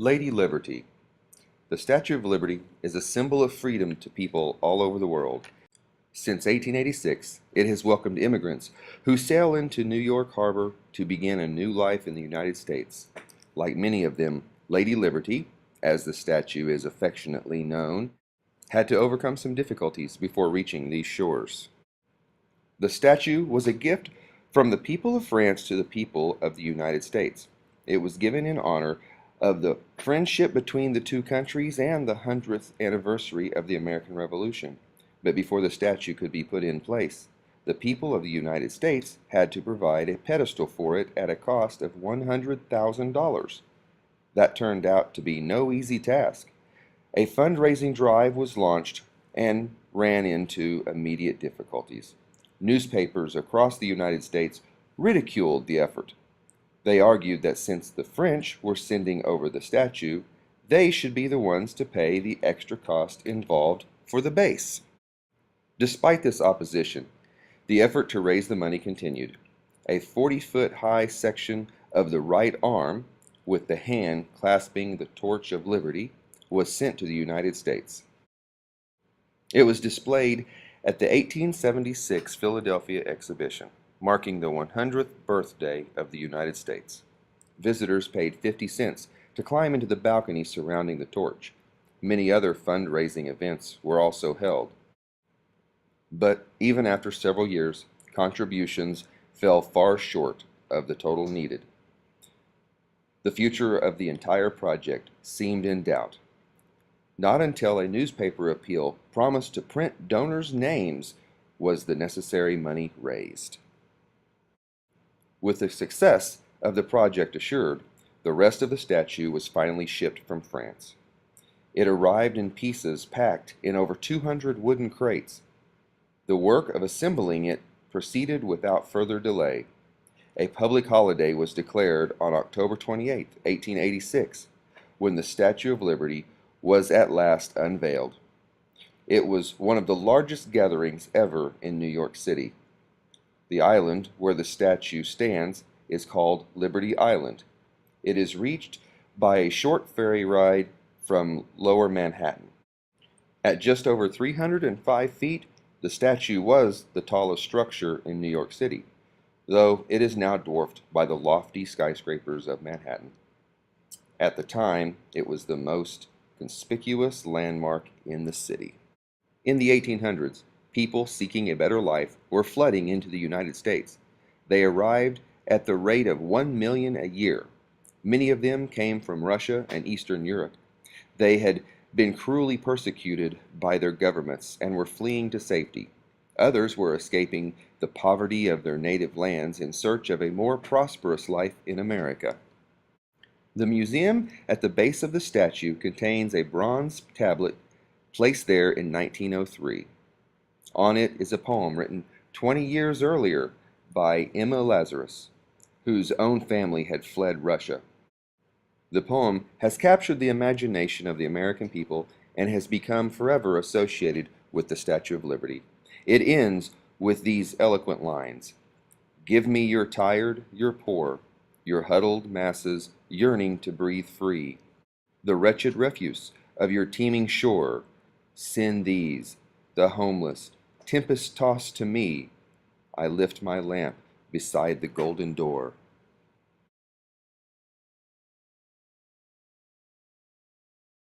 Lady Liberty. The Statue of Liberty is a symbol of freedom to people all over the world. Since 1886, it has welcomed immigrants who sail into New York Harbor to begin a new life in the United States. Like many of them, Lady Liberty, as the statue is affectionately known, had to overcome some difficulties before reaching these shores. The statue was a gift from the people of France to the people of the United States. It was given in honor of the friendship between the two countries and the 100th anniversary of the American Revolution. But before the statue could be put in place, the people of the United States had to provide a pedestal for it at a cost of $100,000. That turned out to be no easy task. A fundraising drive was launched and ran into immediate difficulties. Newspapers across the United States ridiculed the effort. They argued that since the French were sending over the statue, they should be the ones to pay the extra cost involved for the base. Despite this opposition, the effort to raise the money continued. A 40-foot high section of the right arm, with the hand clasping the torch of liberty, was sent to the United States. It was displayed at the 1876 Philadelphia exhibition, marking the 100th birthday of the United States. Visitors paid 50 cents to climb into the balcony surrounding the torch. Many other fundraising events were also held. But even after several years, contributions fell far short of the total needed. The future of the entire project seemed in doubt. Not until a newspaper appeal promised to print donors' names was the necessary money raised. With the success of the project assured, the rest of the statue was finally shipped from France. It arrived in pieces packed in over 200 wooden crates. The work of assembling it proceeded without further delay. A public holiday was declared on October 28, 1886, when the Statue of Liberty was at last unveiled. It was one of the largest gatherings ever in New York City. The island where the statue stands is called Liberty Island. It is reached by a short ferry ride from Lower Manhattan. At just over 305 feet, the statue was the tallest structure in New York City, though it is now dwarfed by the lofty skyscrapers of Manhattan. At the time, it was the most conspicuous landmark in the city. In the 1800s, people seeking a better life were flooding into the United States. They arrived at the rate of 1 million a year. Many of them came from Russia and Eastern Europe. They had been cruelly persecuted by their governments and were fleeing to safety. Others were escaping the poverty of their native lands in search of a more prosperous life in America. The museum at the base of the statue contains a bronze tablet placed there in 1903. On it is a poem written 20 years earlier by Emma Lazarus, whose own family had fled Russia. The poem has captured the imagination of the American people and has become forever associated with the Statue of Liberty. It ends with these eloquent lines: "Give me your tired, your poor, your huddled masses yearning to breathe free. The wretched refuse of your teeming shore, send these, the homeless, tempest-tossed to me. I lift my lamp beside the golden door."